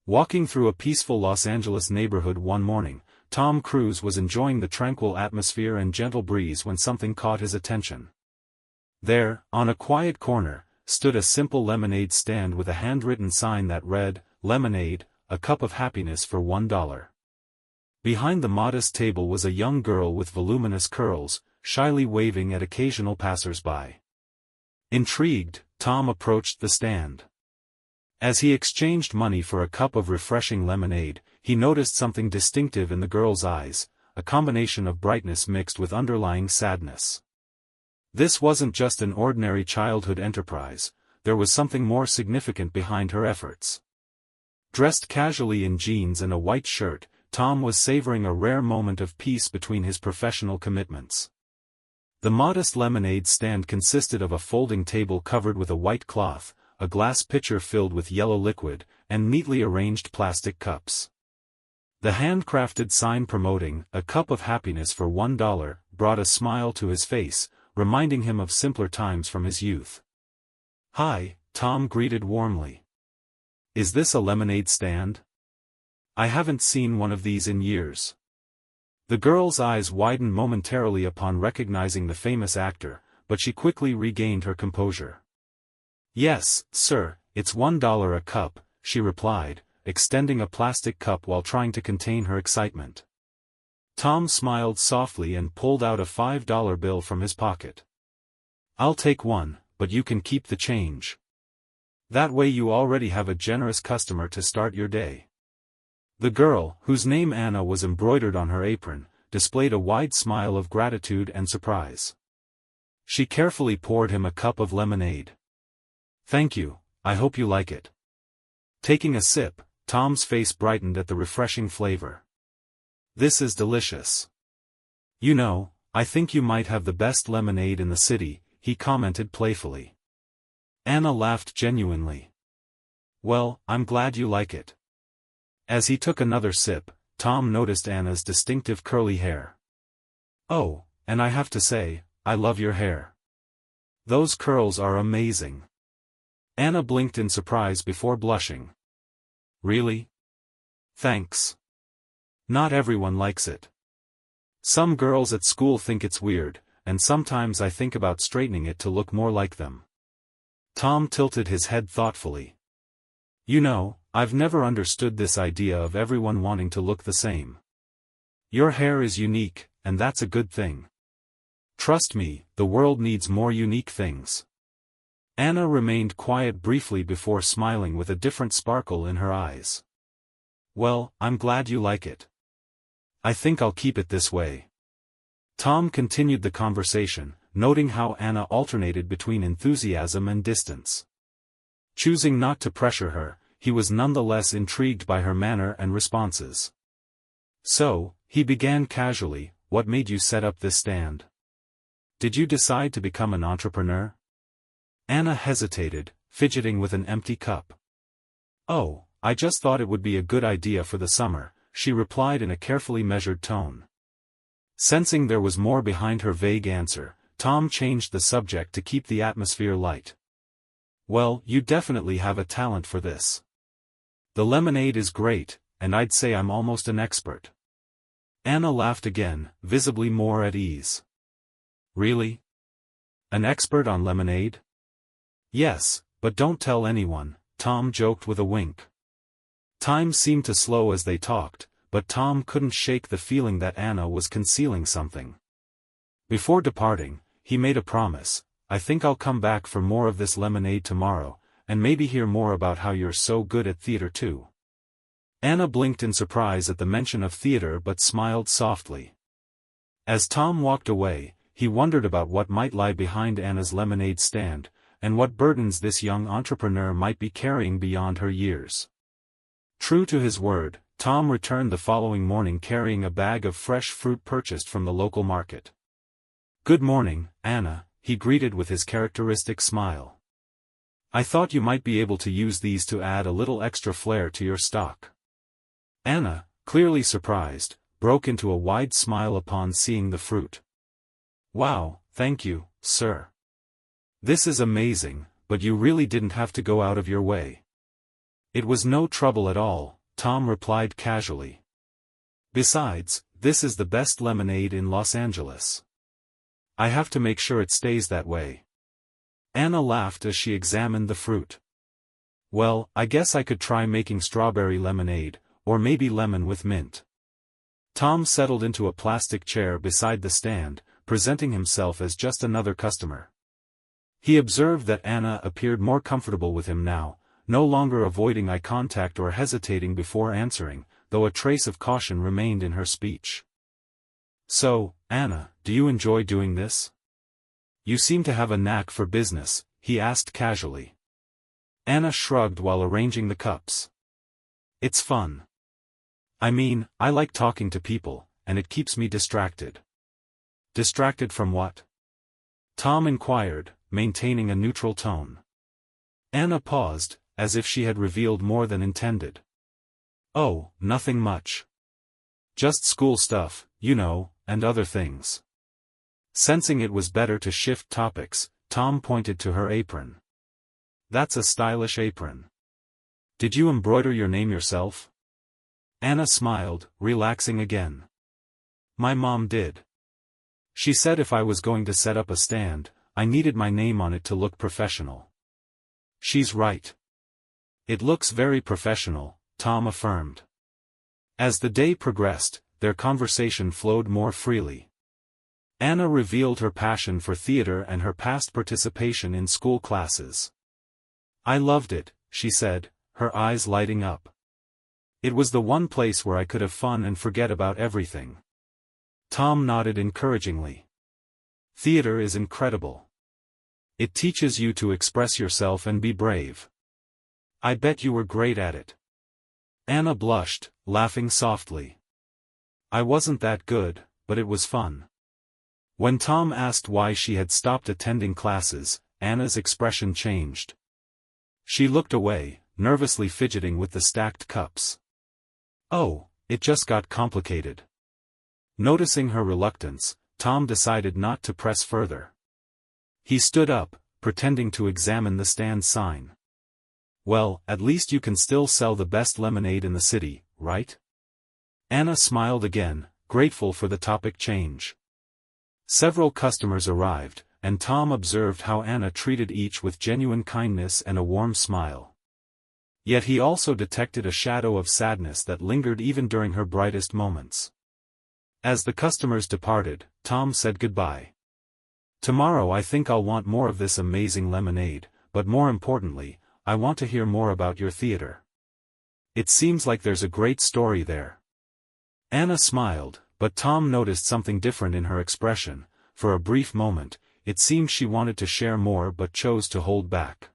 Walking through a peaceful Los Angeles neighborhood one morning, Tom Cruise was enjoying the tranquil atmosphere and gentle breeze when something caught his attention. There, on a quiet corner, stood a simple lemonade stand with a handwritten sign that read, "Lemonade, a cup of happiness for $1." Behind the modest table was a young girl with voluminous curls, shyly waving at occasional passers-by. Intrigued, Tom approached the stand. As he exchanged money for a cup of refreshing lemonade, he noticed something distinctive in the girl's eyes, a combination of brightness mixed with underlying sadness. This wasn't just an ordinary childhood enterprise, there was something more significant behind her efforts. Dressed casually in jeans and a white shirt, Tom was savoring a rare moment of peace between his professional commitments. The modest lemonade stand consisted of a folding table covered with a white cloth, a glass pitcher filled with yellow liquid, and neatly arranged plastic cups. The handcrafted sign promoting "a cup of happiness for $1" brought a smile to his face, reminding him of simpler times from his youth. "Hi," Tom greeted warmly. "Is this a lemonade stand? I haven't seen one of these in years." The girl's eyes widened momentarily upon recognizing the famous actor, but she quickly regained her composure. "Yes, sir, it's $1 a cup," she replied, extending a plastic cup while trying to contain her excitement. Tom smiled softly and pulled out a $5 bill from his pocket. "I'll take one, but you can keep the change. That way you already have a generous customer to start your day." The girl, whose name Anna was embroidered on her apron, displayed a wide smile of gratitude and surprise. She carefully poured him a cup of lemonade. "Thank you, I hope you like it." Taking a sip, Tom's face brightened at the refreshing flavor. "This is delicious. You know, I think you might have the best lemonade in the city," he commented playfully. Anna laughed genuinely. "Well, I'm glad you like it." As he took another sip, Tom noticed Anna's distinctive curly hair. "Oh, and I have to say, I love your hair. Those curls are amazing." Anna blinked in surprise before blushing. "Really? Thanks. Not everyone likes it. Some girls at school think it's weird, and sometimes I think about straightening it to look more like them." Tom tilted his head thoughtfully. "You know, I've never understood this idea of everyone wanting to look the same. Your hair is unique, and that's a good thing. Trust me, the world needs more unique things." Anna remained quiet briefly before smiling with a different sparkle in her eyes. "Well, I'm glad you like it. I think I'll keep it this way." Tom continued the conversation, noting how Anna alternated between enthusiasm and distance. Choosing not to pressure her, he was nonetheless intrigued by her manner and responses. "So," he began casually, "what made you set up this stand? Did you decide to become an entrepreneur?" Anna hesitated, fidgeting with an empty cup. "Oh, I just thought it would be a good idea for the summer," she replied in a carefully measured tone. Sensing there was more behind her vague answer, Tom changed the subject to keep the atmosphere light. "Well, you definitely have a talent for this. The lemonade is great, and I'd say I'm almost an expert." Anna laughed again, visibly more at ease. "Really? An expert on lemonade?" "Yes, but don't tell anyone," Tom joked with a wink. Time seemed to slow as they talked, but Tom couldn't shake the feeling that Anna was concealing something. Before departing, he made a promise: "I think I'll come back for more of this lemonade tomorrow, and maybe hear more about how you're so good at theater too." Anna blinked in surprise at the mention of theater but smiled softly. As Tom walked away, he wondered about what might lie behind Anna's lemonade stand, and what burdens this young entrepreneur might be carrying beyond her years. True to his word, Tom returned the following morning carrying a bag of fresh fruit purchased from the local market. "Good morning, Anna," he greeted with his characteristic smile. "I thought you might be able to use these to add a little extra flair to your stock." Anna, clearly surprised, broke into a wide smile upon seeing the fruit. "Wow, thank you, sir. This is amazing, but you really didn't have to go out of your way." "It was no trouble at all," Tom replied casually. Besides, this is the best lemonade in Los Angeles. I have to make sure it stays that way. Anna laughed as she examined the fruit. Well, I guess I could try making strawberry lemonade, or maybe lemon with mint. Tom settled into a plastic chair beside the stand, presenting himself as just another customer. He observed that Anna appeared more comfortable with him now, no longer avoiding eye contact or hesitating before answering, though a trace of caution remained in her speech. So, Anna, do you enjoy doing this? You seem to have a knack for business, he asked casually. Anna shrugged while arranging the cups. It's fun. I mean, I like talking to people, and it keeps me distracted. Distracted from what? Tom inquired, maintaining a neutral tone. Anna paused, as if she had revealed more than intended. Oh, nothing much. Just school stuff, you know, and other things. Sensing it was better to shift topics, Tom pointed to her apron. That's a stylish apron. Did you embroider your name yourself? Anna smiled, relaxing again. My mom did. She said if I was going to set up a stand, I needed my name on it to look professional. She's right. It looks very professional, Tom affirmed. As the day progressed, their conversation flowed more freely. Anna revealed her passion for theater and her past participation in school classes. I loved it, she said, her eyes lighting up. It was the one place where I could have fun and forget about everything. Tom nodded encouragingly. Theater is incredible. It teaches you to express yourself and be brave. I bet you were great at it. Anna blushed, laughing softly. I wasn't that good, but it was fun. When Tom asked why she had stopped attending classes, Anna's expression changed. She looked away, nervously fidgeting with the stacked cups. Oh, it just got complicated. Noticing her reluctance, Tom decided not to press further. He stood up, pretending to examine the stand sign. Well, at least you can still sell the best lemonade in the city, right? Anna smiled again, grateful for the topic change. Several customers arrived, and Tom observed how Anna treated each with genuine kindness and a warm smile. Yet he also detected a shadow of sadness that lingered even during her brightest moments. As the customers departed, Tom said goodbye. Tomorrow I think I'll want more of this amazing lemonade, but more importantly, I want to hear more about your theater. It seems like there's a great story there. Anna smiled, but Tom noticed something different in her expression. For a brief moment, it seemed she wanted to share more but chose to hold back.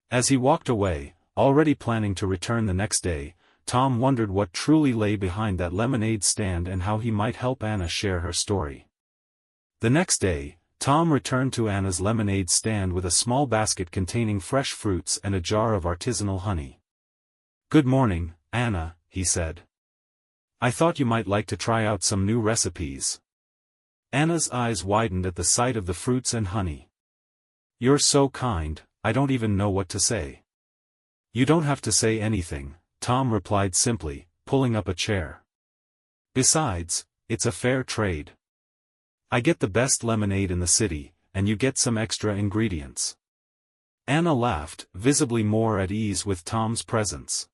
As he walked away, already planning to return the next day, Tom wondered what truly lay behind that lemonade stand and how he might help Anna share her story. The next day, Tom returned to Anna's lemonade stand with a small basket containing fresh fruits and a jar of artisanal honey. Good morning, Anna, he said. I thought you might like to try out some new recipes. Anna's eyes widened at the sight of the fruits and honey. You're so kind, I don't even know what to say. You don't have to say anything, Tom replied simply, pulling up a chair. Besides, it's a fair trade. I get the best lemonade in the city, and you get some extra ingredients. Anna laughed, visibly more at ease with Tom's presence.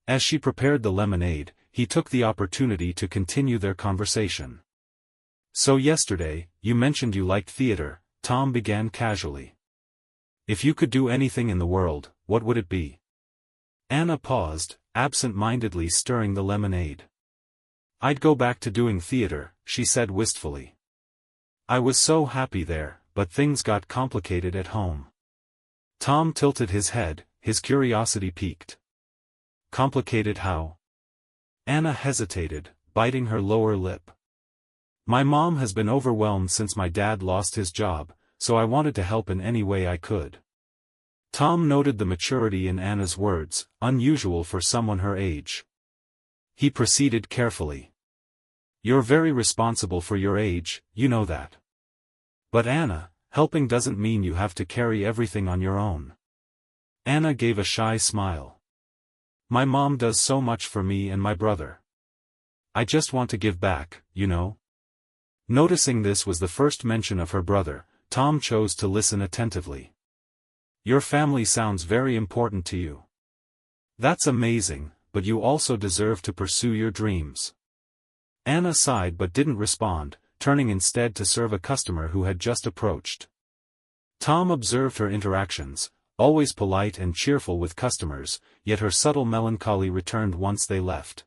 As she prepared the lemonade, he took the opportunity to continue their conversation. So yesterday, you mentioned you liked theater, Tom began casually. If you could do anything in the world, what would it be? Anna paused, absent-mindedly stirring the lemonade. I'd go back to doing theater, she said wistfully. I was so happy there, but things got complicated at home. Tom tilted his head, his curiosity piqued. Complicated how? Anna hesitated, biting her lower lip. My mom has been overwhelmed since my dad lost his job, so I wanted to help in any way I could. Tom noted the maturity in Anna's words, unusual for someone her age. He proceeded carefully. You're very responsible for your age, you know that. But Anna, helping doesn't mean you have to carry everything on your own. Anna gave a shy smile. My mom does so much for me and my brother. I just want to give back, you know? Noticing this was the first mention of her brother, Tom chose to listen attentively. Your family sounds very important to you. That's amazing, but you also deserve to pursue your dreams. Anna sighed but didn't respond, turning instead to serve a customer who had just approached. Tom observed her interactions, always polite and cheerful with customers, yet her subtle melancholy returned once they left.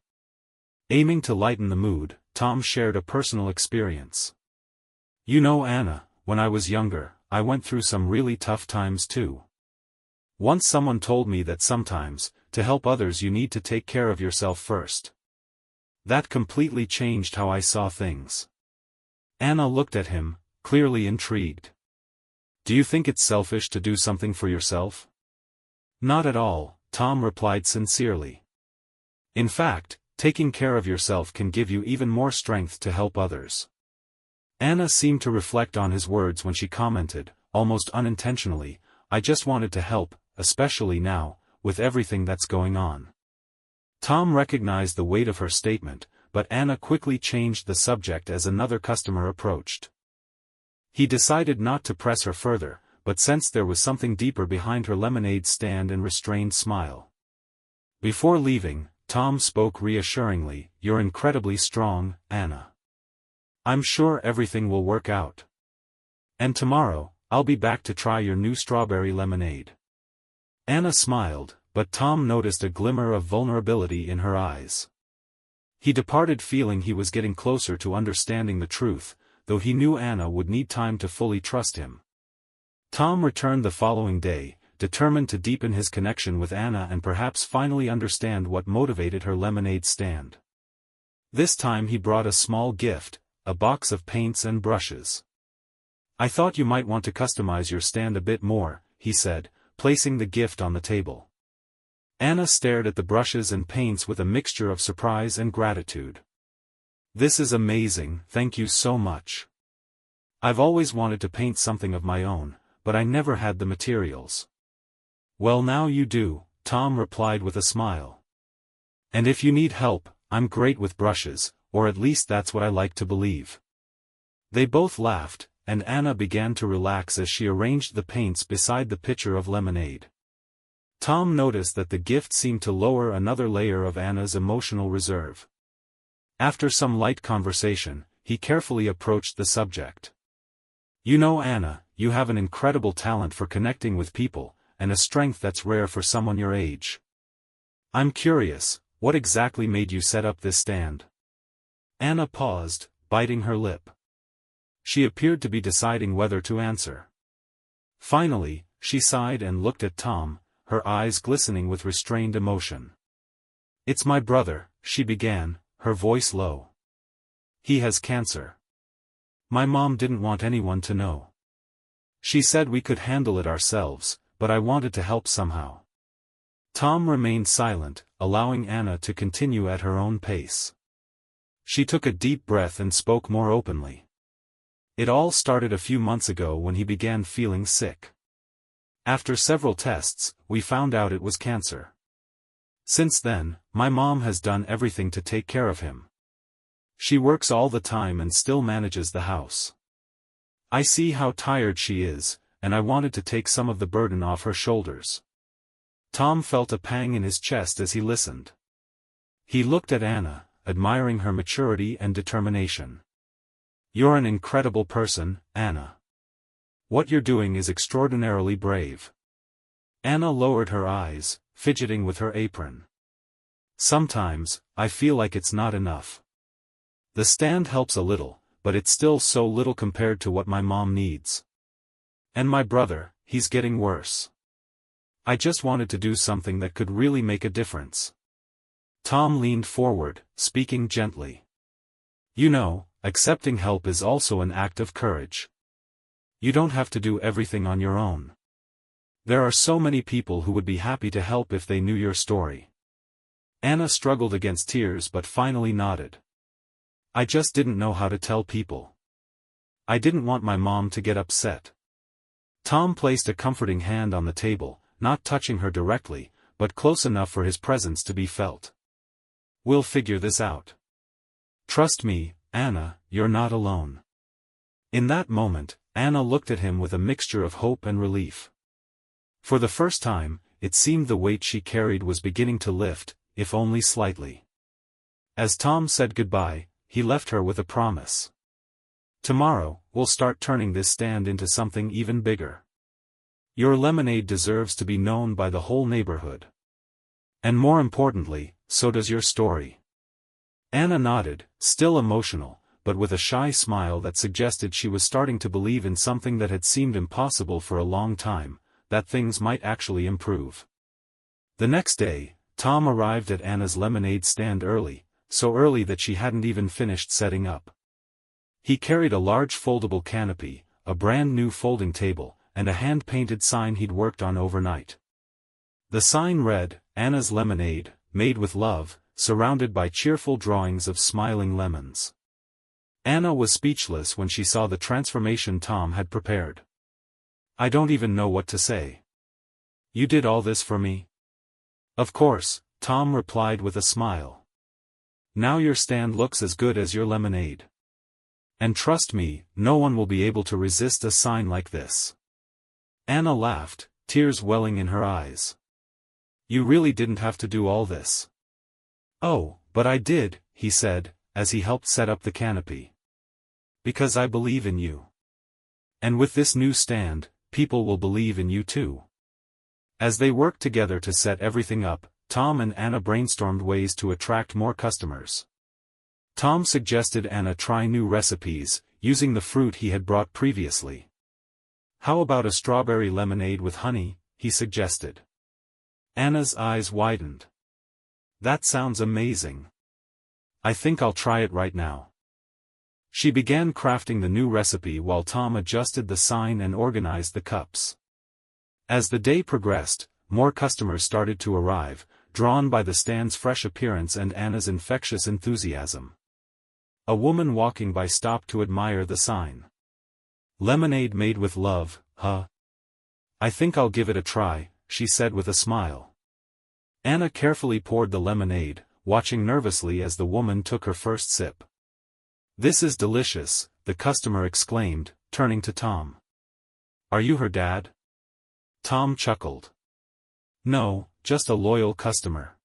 Aiming to lighten the mood, Tom shared a personal experience. You know, Anna, when I was younger, I went through some really tough times too. Once someone told me that sometimes, to help others you need to take care of yourself first. That completely changed how I saw things. Anna looked at him, clearly intrigued. Do you think it's selfish to do something for yourself? Not at all, Tom replied sincerely. In fact, taking care of yourself can give you even more strength to help others. Anna seemed to reflect on his words when she commented, almost unintentionally, I just wanted to help, especially now, with everything that's going on. Tom recognized the weight of her statement, but Anna quickly changed the subject as another customer approached. He decided not to press her further, but sensed there was something deeper behind her lemonade stand and restrained smile. Before leaving, Tom spoke reassuringly, You're incredibly strong, Anna. I'm sure everything will work out. And tomorrow, I'll be back to try your new strawberry lemonade. Anna smiled, but Tom noticed a glimmer of vulnerability in her eyes. He departed feeling he was getting closer to understanding the truth, though he knew Anna would need time to fully trust him. Tom returned the following day, determined to deepen his connection with Anna and perhaps finally understand what motivated her lemonade stand. This time he brought a small gift, a box of paints and brushes. I thought you might want to customize your stand a bit more, he said, placing the gift on the table. Anna stared at the brushes and paints with a mixture of surprise and gratitude. This is amazing, thank you so much. I've always wanted to paint something of my own, but I never had the materials. Well, now you do, Tom replied with a smile. And if you need help, I'm great with brushes, or at least that's what I like to believe. They both laughed, and Anna began to relax as she arranged the paints beside the pitcher of lemonade. Tom noticed that the gift seemed to lower another layer of Anna's emotional reserve. After some light conversation, he carefully approached the subject. You know, Anna, you have an incredible talent for connecting with people, and a strength that's rare for someone your age. I'm curious, what exactly made you set up this stand? Anna paused, biting her lip. She appeared to be deciding whether to answer. Finally, she sighed and looked at Tom, her eyes glistening with restrained emotion. It's my brother, she began, her voice low. He has cancer. My mom didn't want anyone to know. She said we could handle it ourselves, but I wanted to help somehow. Tom remained silent, allowing Anna to continue at her own pace. She took a deep breath and spoke more openly. It all started a few months ago when he began feeling sick. After several tests, we found out it was cancer. Since then, my mom has done everything to take care of him. She works all the time and still manages the house. I see how tired she is, and I wanted to take some of the burden off her shoulders. Tom felt a pang in his chest as he listened. He looked at Anna, admiring her maturity and determination. You're an incredible person, Anna. What you're doing is extraordinarily brave. Anna lowered her eyes, fidgeting with her apron. Sometimes, I feel like it's not enough. The stand helps a little, but it's still so little compared to what my mom needs. And my brother, he's getting worse. I just wanted to do something that could really make a difference. Tom leaned forward, speaking gently. You know, accepting help is also an act of courage. You don't have to do everything on your own. There are so many people who would be happy to help if they knew your story. Anna struggled against tears but finally nodded. I just didn't know how to tell people. I didn't want my mom to get upset. Tom placed a comforting hand on the table, not touching her directly, but close enough for his presence to be felt. "We'll figure this out. Trust me, Anna, you're not alone." In that moment, Anna looked at him with a mixture of hope and relief. For the first time, it seemed the weight she carried was beginning to lift, if only slightly. As Tom said goodbye, he left her with a promise. "Tomorrow, we'll start turning this stand into something even bigger. Your lemonade deserves to be known by the whole neighborhood. And more importantly, so does your story." Anna nodded, still emotional, but with a shy smile that suggested she was starting to believe in something that had seemed impossible for a long time, that things might actually improve. The next day, Tom arrived at Anna's lemonade stand early, so early that she hadn't even finished setting up. He carried a large foldable canopy, a brand new folding table, and a hand-painted sign he'd worked on overnight. The sign read, "Anna's Lemonade, made with love," surrounded by cheerful drawings of smiling lemons. Anna was speechless when she saw the transformation Tom had prepared. "I don't even know what to say. You did all this for me?" "Of course," Tom replied with a smile. "Now your stand looks as good as your lemonade. And trust me, no one will be able to resist a sign like this." Anna laughed, tears welling in her eyes. "You really didn't have to do all this." "Oh, but I did," he said, as he helped set up the canopy. "Because I believe in you. And with this new stand, people will believe in you too." As they worked together to set everything up, Tom and Anna brainstormed ways to attract more customers. Tom suggested Anna try new recipes, using the fruit he had brought previously. "How about a strawberry lemonade with honey?" he suggested. Anna's eyes widened. "That sounds amazing. I think I'll try it right now." She began crafting the new recipe while Tom adjusted the sign and organized the cups. As the day progressed, more customers started to arrive, drawn by the stand's fresh appearance and Anna's infectious enthusiasm. A woman walking by stopped to admire the sign. "Lemonade made with love, huh? I think I'll give it a try," she said with a smile. Anna carefully poured the lemonade, watching nervously as the woman took her first sip. "This is delicious," the customer exclaimed, turning to Tom. "Are you her dad?" Tom chuckled. "No, just a loyal customer.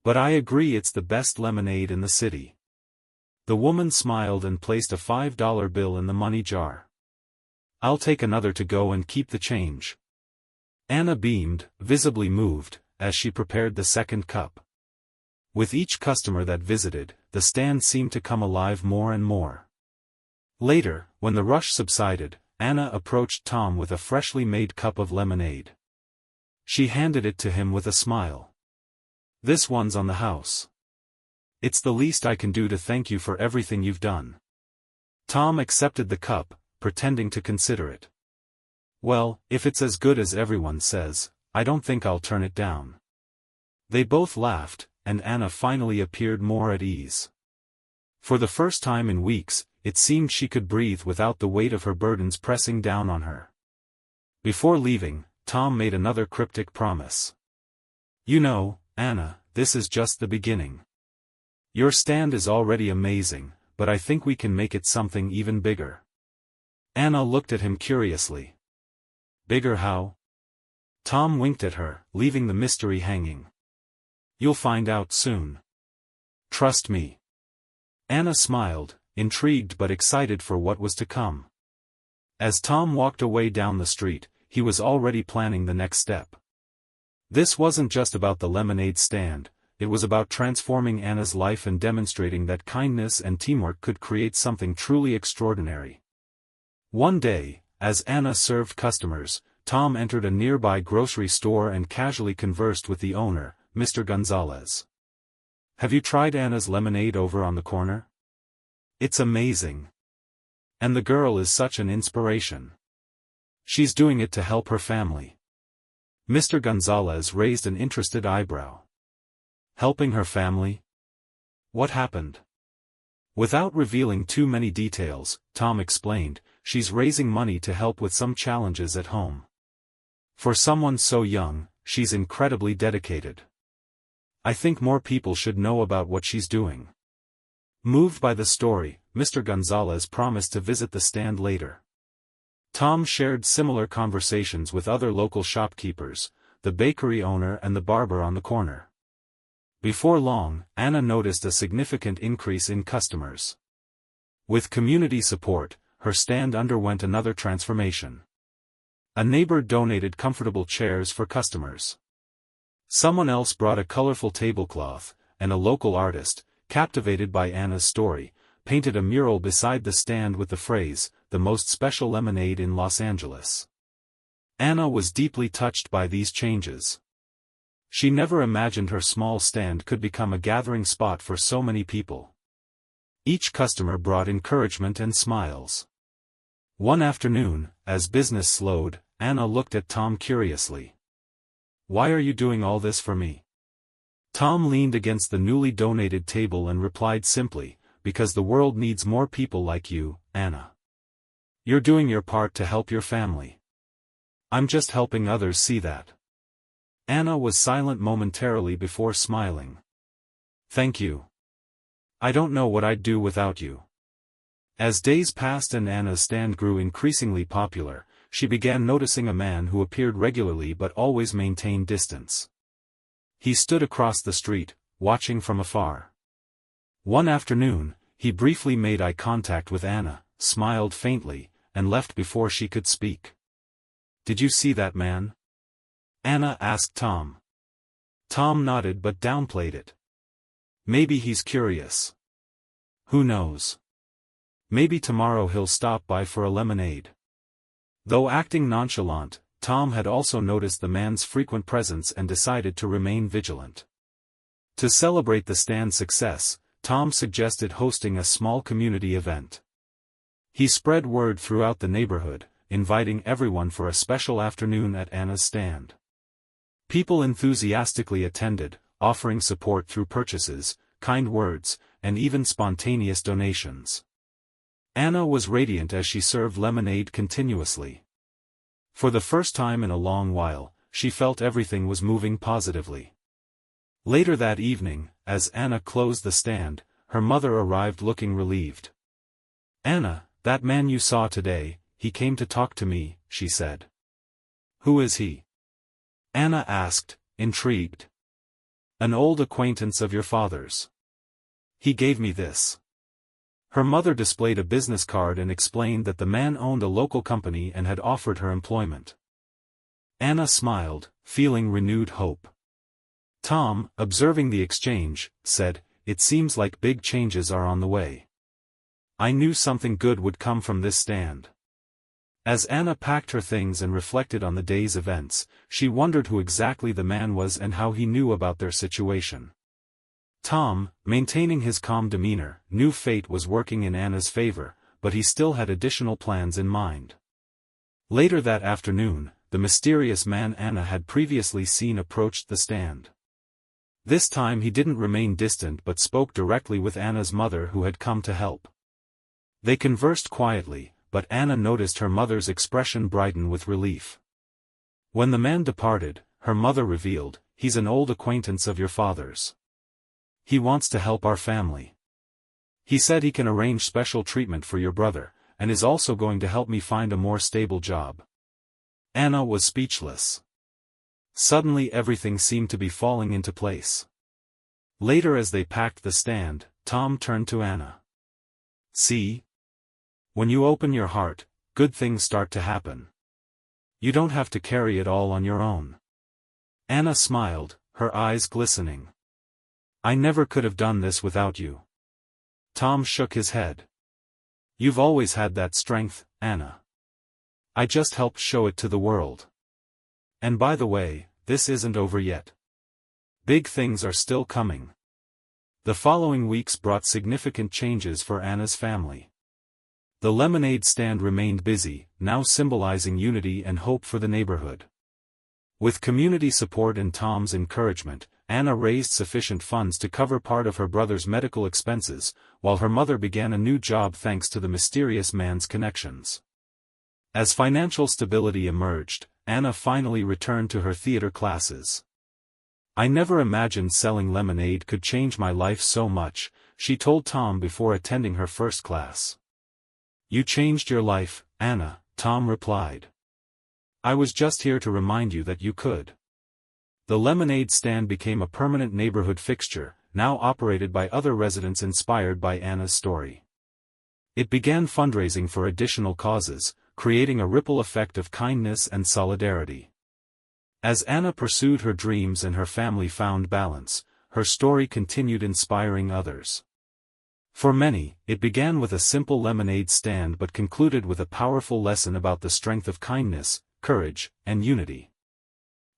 But I agree it's the best lemonade in the city." The woman smiled and placed a $5 bill in the money jar. "I'll take another to go and keep the change." Anna beamed, visibly moved, as she prepared the second cup. With each customer that visited, the stand seemed to come alive more and more. Later, when the rush subsided, Anna approached Tom with a freshly made cup of lemonade. She handed it to him with a smile. "This one's on the house. It's the least I can do to thank you for everything you've done." Tom accepted the cup, pretending to consider it. "Well, if it's as good as everyone says, I don't think I'll turn it down." They both laughed, and Anna finally appeared more at ease. For the first time in weeks, it seemed she could breathe without the weight of her burdens pressing down on her. Before leaving, Tom made another cryptic promise. "You know, Anna, this is just the beginning. Your stand is already amazing, but I think we can make it something even bigger." Anna looked at him curiously. "Bigger how?" Tom winked at her, leaving the mystery hanging. "You'll find out soon. Trust me." Anna smiled, intrigued but excited for what was to come. As Tom walked away down the street, he was already planning the next step. This wasn't just about the lemonade stand, it was about transforming Anna's life and demonstrating that kindness and teamwork could create something truly extraordinary. One day, as Anna served customers, Tom entered a nearby grocery store and casually conversed with the owner, Mr. Gonzalez. "Have you tried Anna's lemonade over on the corner? It's amazing. And the girl is such an inspiration. She's doing it to help her family." Mr. Gonzalez raised an interested eyebrow. "Helping her family? What happened?" Without revealing too many details, Tom explained, "She's raising money to help with some challenges at home. For someone so young, she's incredibly dedicated. I think more people should know about what she's doing." Moved by the story, Mr. Gonzalez promised to visit the stand later. Tom shared similar conversations with other local shopkeepers, the bakery owner and the barber on the corner. Before long, Anna noticed a significant increase in customers. With community support, her stand underwent another transformation. A neighbor donated comfortable chairs for customers. Someone else brought a colorful tablecloth, and a local artist, captivated by Anna's story, painted a mural beside the stand with the phrase, "The most special lemonade in Los Angeles." Anna was deeply touched by these changes. She never imagined her small stand could become a gathering spot for so many people. Each customer brought encouragement and smiles. One afternoon, as business slowed, Anna looked at Tom curiously. "Why are you doing all this for me?" Tom leaned against the newly donated table and replied simply, "Because the world needs more people like you, Anna. You're doing your part to help your family. I'm just helping others see that." Anna was silent momentarily before smiling. "Thank you. I don't know what I'd do without you." As days passed and Anna's stand grew increasingly popular, she began noticing a man who appeared regularly but always maintained distance. He stood across the street, watching from afar. One afternoon, he briefly made eye contact with Anna, smiled faintly, and left before she could speak. "Did you see that man?" Anna asked Tom. Tom nodded but downplayed it. "Maybe he's curious. Who knows? Maybe tomorrow he'll stop by for a lemonade." Though acting nonchalant, Tom had also noticed the man's frequent presence and decided to remain vigilant. To celebrate the stand's success, Tom suggested hosting a small community event. He spread word throughout the neighborhood, inviting everyone for a special afternoon at Anna's stand. People enthusiastically attended, offering support through purchases, kind words, and even spontaneous donations. Anna was radiant as she served lemonade continuously. For the first time in a long while, she felt everything was moving positively. Later that evening, as Anna closed the stand, her mother arrived looking relieved. "Anna, that man you saw today, he came to talk to me," she said. "Who is he?" Anna asked, intrigued. "An old acquaintance of your father's. He gave me this." Her mother displayed a business card and explained that the man owned a local company and had offered her employment. Anna smiled, feeling renewed hope. Tom, observing the exchange, said, "It seems like big changes are on the way. I knew something good would come from this stand." As Anna packed her things and reflected on the day's events, she wondered who exactly the man was and how he knew about their situation. Tom, maintaining his calm demeanor, knew fate was working in Anna's favor, but he still had additional plans in mind. Later that afternoon, the mysterious man Anna had previously seen approached the stand. This time he didn't remain distant but spoke directly with Anna's mother who had come to help. They conversed quietly, but Anna noticed her mother's expression brighten with relief. When the man departed, her mother revealed, "He's an old acquaintance of your father's. He wants to help our family. He said he can arrange special treatment for your brother, and is also going to help me find a more stable job." Anna was speechless. Suddenly everything seemed to be falling into place. Later as they packed the stand, Tom turned to Anna. "See? When you open your heart, good things start to happen. You don't have to carry it all on your own." Anna smiled, her eyes glistening. "I never could have done this without you." Tom shook his head. "You've always had that strength, Anna. I just helped show it to the world. And by the way, this isn't over yet. Big things are still coming." The following weeks brought significant changes for Anna's family. The lemonade stand remained busy, now symbolizing unity and hope for the neighborhood. With community support and Tom's encouragement, Anna raised sufficient funds to cover part of her brother's medical expenses, while her mother began a new job thanks to the mysterious man's connections. As financial stability emerged, Anna finally returned to her theater classes. "I never imagined selling lemonade could change my life so much," she told Tom before attending her first class. "You changed your life, Anna," Tom replied. "I was just here to remind you that you could." The lemonade stand became a permanent neighborhood fixture, now operated by other residents inspired by Anna's story. It began fundraising for additional causes, creating a ripple effect of kindness and solidarity. As Anna pursued her dreams and her family found balance, her story continued inspiring others. For many, it began with a simple lemonade stand but concluded with a powerful lesson about the strength of kindness, courage, and unity.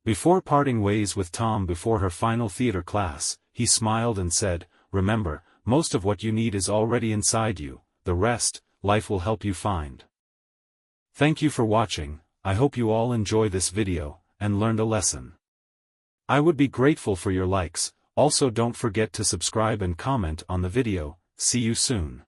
Before parting ways with Tom before her final theater class, he smiled and said, "Remember, most of what you need is already inside you, the rest, life will help you find." Thank you for watching. I hope you all enjoy this video and learned a lesson. I would be grateful for your likes. Also don't forget to subscribe and comment on the video. See you soon.